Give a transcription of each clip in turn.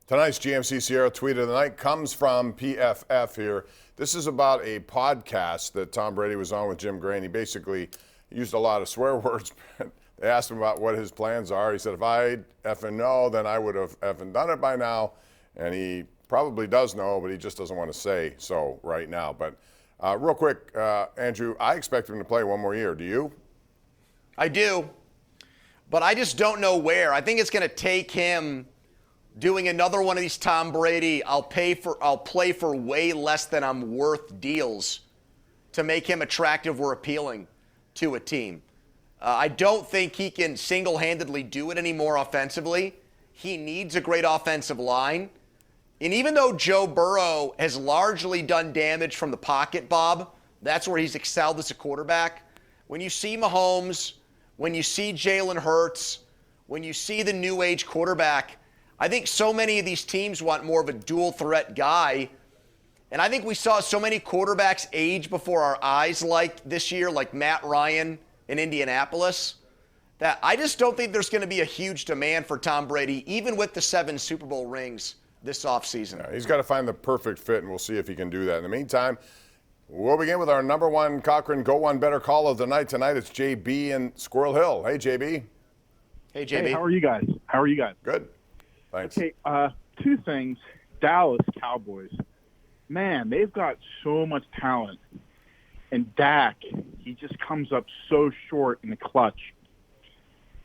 Tonight's GMC Sierra tweet of the night comes from PFF here. This is about a podcast that Tom Brady was on with Jim Gray. He basically used a lot of swear words. They asked him about what his plans are. He said, if I effing know, then I would have effing done it by now. And he probably does know, but he just doesn't want to say so right now. But real quick, Andrew, I expect him to play one more year. Do you? I do, but I just don't know where. I think it's going to take him doing another one of these Tom Brady, I'll play for way less than I'm worth deals to make him attractive or appealing to a team. I don't think he can single-handedly do it anymore offensively. He needs a great offensive line. And even though Joe Burrow has largely done damage from the pocket, Bob, that's where he's excelled as a quarterback. When you see Mahomes, when you see Jalen Hurts, when you see the new age quarterback, I think so many of these teams want more of a dual threat guy. And I think we saw so many quarterbacks age before our eyes like this year, like Matt Ryan in Indianapolis, that I just don't think there's going to be a huge demand for Tom Brady, even with the 7 Super Bowl rings this offseason. Yeah, he's got to find the perfect fit, and we'll see if he can do that. In the meantime, we'll begin with our number one Cochran Go One Better call of the night tonight. It's JB in Squirrel Hill. Hey, JB. Hey, JB. Hey, how are you guys? Good. Thanks. Okay, 2 things. Dallas Cowboys. Man, they've got so much talent. And Dak, he just comes up so short in the clutch.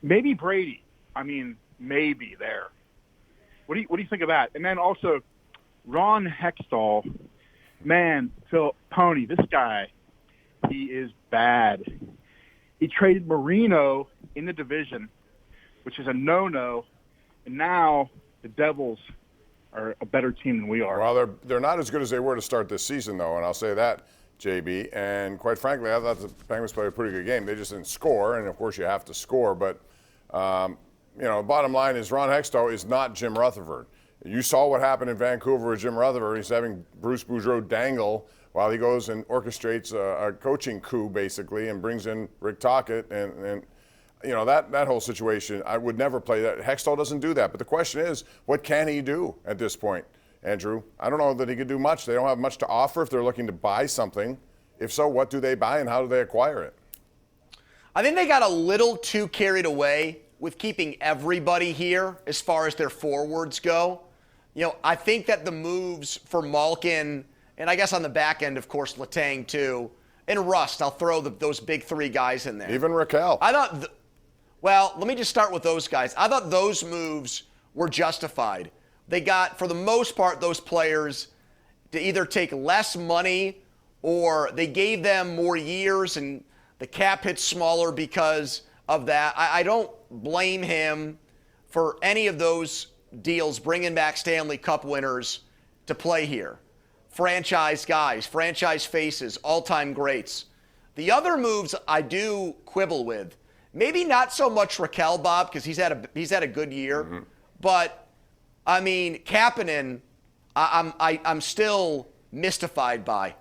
Maybe Brady. I mean, maybe there. What do you think of that? And then also, Ron Hextall. Man, Fillipponi, this guy, he is bad. He traded Marino in the division, which is a no-no. And now the Devils are a better team than we are. Well, they're not as good as they were to start this season, though, and I'll say that, JB. And quite frankly, I thought the Penguins played a pretty good game. They just didn't score, and of course you have to score. But bottom line is Ron Hextall is not Jim Rutherford. You saw what happened in Vancouver with Jim Rutherford. He's having Bruce Boudreau dangle while he goes and orchestrates a coaching coup, basically, and brings in Rick Tocchet and that whole situation, I would never play that. Hextall doesn't do that. But the question is, what can he do at this point, Andrew? I don't know that he could do much. They don't have much to offer if they're looking to buy something. If so, what do they buy and how do they acquire it? I think they got a little too carried away with keeping everybody here as far as their forwards go. I think that the moves for Malkin, and I guess on the back end, of course, Letang too, and Rust, I'll throw those big 3 guys in there. Even Raquel. I thought... Well, let me just start with those guys. I thought those moves were justified. They got, for the most part, those players to either take less money or they gave them more years and the cap hit smaller because of that. I don't blame him for any of those deals, bringing back Stanley Cup winners to play here. Franchise guys, franchise faces, all-time greats. The other moves I do quibble with. Maybe not so much Raquel, Bob, because he's had a good year. Mm-hmm. But, I mean, Kapanen, I'm still mystified by.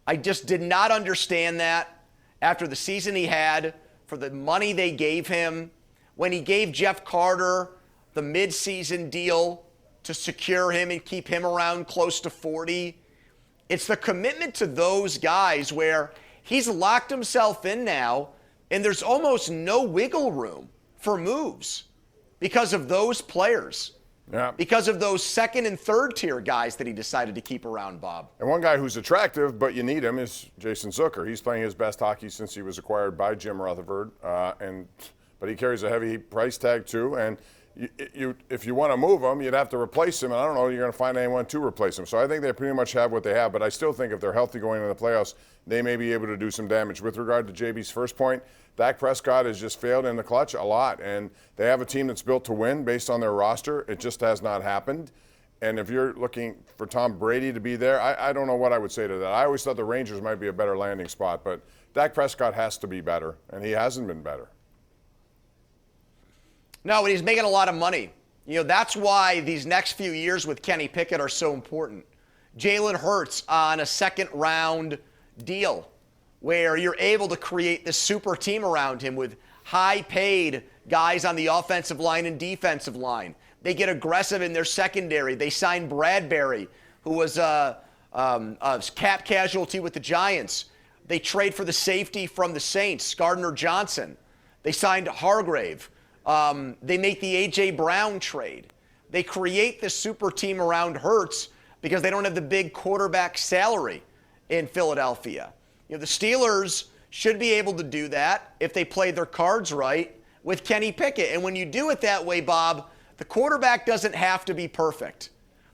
I just did not understand that after the season he had, for the money they gave him, when he gave Jeff Carter the midseason deal to secure him and keep him around close to 40. It's the commitment to those guys where he's locked himself in now, and there's almost no wiggle room for moves because of those players. Yeah. Because of those second and third tier guys that he decided to keep around, Bob. And one guy who's attractive, but you need him, is Jason Zucker. He's playing his best hockey since he was acquired by Jim Rutherford, but he carries a heavy price tag too. And if you want to move him, you'd have to replace him. And I don't know if you're going to find anyone to replace him. So I think they pretty much have what they have. But I still think if they're healthy going into the playoffs, they may be able to do some damage. With regard to JB's first point, Dak Prescott has just failed in the clutch a lot. And they have a team that's built to win based on their roster. It just has not happened. And if you're looking for Tom Brady to be there, I don't know what I would say to that. I always thought the Rangers might be a better landing spot. But Dak Prescott has to be better, and he hasn't been better. No, and he's making a lot of money. That's why these next few years with Kenny Pickett are so important. Jalen Hurts on a second-round deal where you're able to create this super team around him with high-paid guys on the offensive line and defensive line. They get aggressive in their secondary. They sign Bradbury, who was a cap casualty with the Giants. They trade for the safety from the Saints, Gardner Johnson. They signed Hargrave. They make the A.J. Brown trade. They create this super team around Hurts because they don't have the big quarterback salary in Philadelphia. The Steelers should be able to do that if they play their cards right with Kenny Pickett. And when you do it that way, Bob, the quarterback doesn't have to be perfect.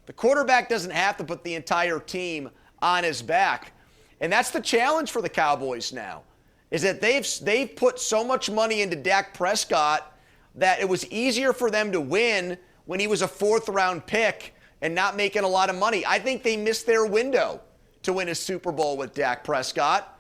The quarterback doesn't have to put the entire team on his back. And that's the challenge for the Cowboys now, is that they've put so much money into Dak Prescott that it was easier for them to win when he was a fourth-round pick and not making a lot of money. I think they missed their window to win a Super Bowl with Dak Prescott.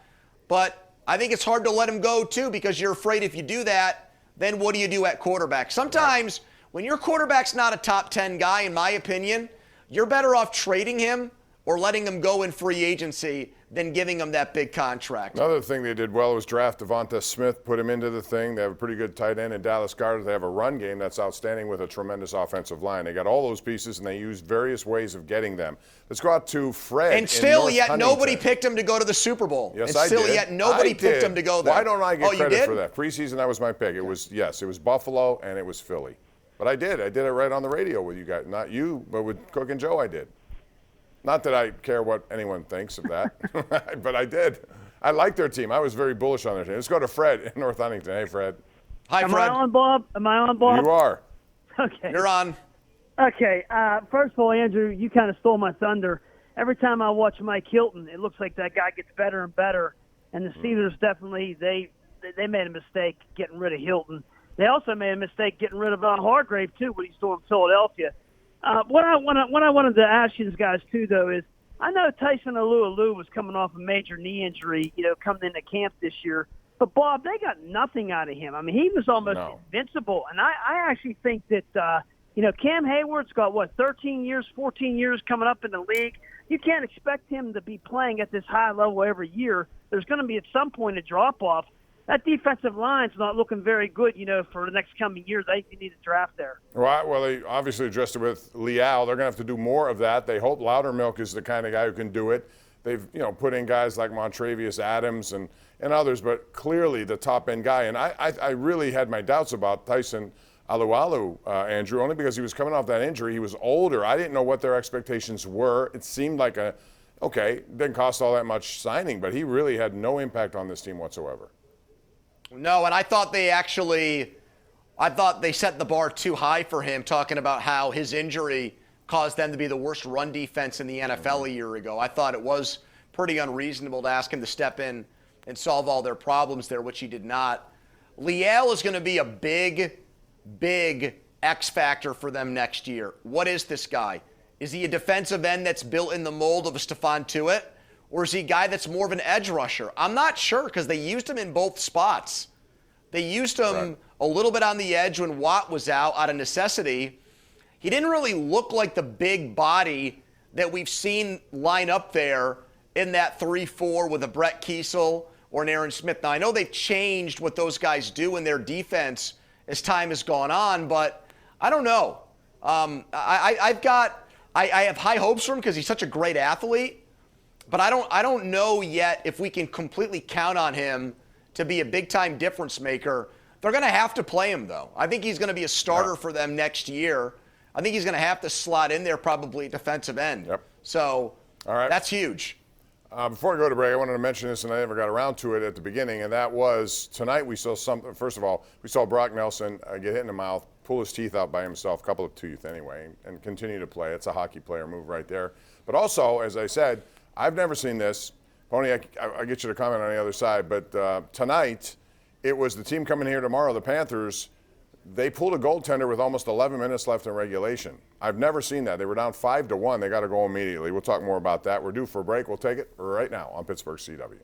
But I think it's hard to let him go, too, because you're afraid if you do that, then what do you do at quarterback? Sometimes when your quarterback's not a top 10 guy, in my opinion, you're better off trading him or letting him go in free agency than giving him that big contract. Another thing they did well was draft Devonta Smith, put him into the thing. They have a pretty good tight end in Dallas Goedert. They have a run game that's outstanding with a tremendous offensive line. They got all those pieces, and they used various ways of getting them. Let's go out to Fred. And still, yet Huntington. nobody picked him to go to the Super Bowl. Yes, and I still, did. yet nobody picked him to go there. Why don't I get you credit did? for that? Preseason, that was my pick. It was Buffalo, and it was Philly. But I did. I did it right on the radio with you guys. Not you, but with Cook and Joe I did. Not that I care what anyone thinks of that, but I did. I like their team. I was very bullish on their team. Let's go to Fred in North Huntington. Hey, Fred. Hi, Am Fred. I on, Bob? Am I on, Bob? You are. Okay. You're on. Okay. First of all, Andrew, you kind of stole my thunder. Every time I watch Mike Hilton, it looks like that guy gets better and better. And the Steelers definitely, they made a mistake getting rid of Hilton. They also made a mistake getting rid of Hargrave, too, what he's doing in Philadelphia. What I wanted to ask you guys, too, though, is I know Tyson Alualu was coming off a major knee injury, coming into camp this year. But, Bob, they got nothing out of him. I mean, he was almost invincible. And I actually think that, Cam Hayward's got, 13 years, 14 years coming up in the league. You can't expect him to be playing at this high level every year. There's going to be at some point a drop-off. That defensive line's not looking very good, for the next coming years. I think you need a draft there. Right. Well, they obviously addressed it with Leal. They're going to have to do more of that. They hope Loudermilk is the kind of guy who can do it. They've, put in guys like Montravius Adams and others, but clearly the top-end guy. And I really had my doubts about Tyson Alualu, Andrew, only because he was coming off that injury. He was older. I didn't know what their expectations were. It seemed like didn't cost all that much signing, but he really had no impact on this team whatsoever. No, and I thought they set the bar too high for him, talking about how his injury caused them to be the worst run defense in the NFL a year ago. I thought it was pretty unreasonable to ask him to step in and solve all their problems there, which he did not. Leal is going to be a big, big X factor for them next year. What is this guy? Is he a defensive end that's built in the mold of a Stephon Tuitt? Or is he a guy that's more of an edge rusher? I'm not sure because they used him in both spots. They used him a little bit on the edge when Watt was out of necessity. He didn't really look like the big body that we've seen line up there in that 3-4 with a Brett Kiesel or an Aaron Smith. Now, I know they've changed what those guys do in their defense as time has gone on, but I don't know. I have high hopes for him because he's such a great athlete. But I don't know yet if we can completely count on him to be a big-time difference maker. They're going to have to play him, though. I think he's going to be a starter for them next year. I think he's going to have to slot in there probably defensive end. Yep. So that's huge. Before I go to break, I wanted to mention this, and I never got around to it at the beginning, and that was tonight we saw something. First of all, we saw Brock Nelson get hit in the mouth, pull his teeth out by himself, a couple of teeth anyway, and continue to play. It's a hockey player move right there. But also, as I said, I've never seen this. Pony, I'll get you to comment on the other side, but tonight it was the team coming here tomorrow, the Panthers. They pulled a goaltender with almost 11 minutes left in regulation. I've never seen that. They were down 5-1. They got to go immediately. We'll talk more about that. We're due for a break. We'll take it right now on Pittsburgh CW.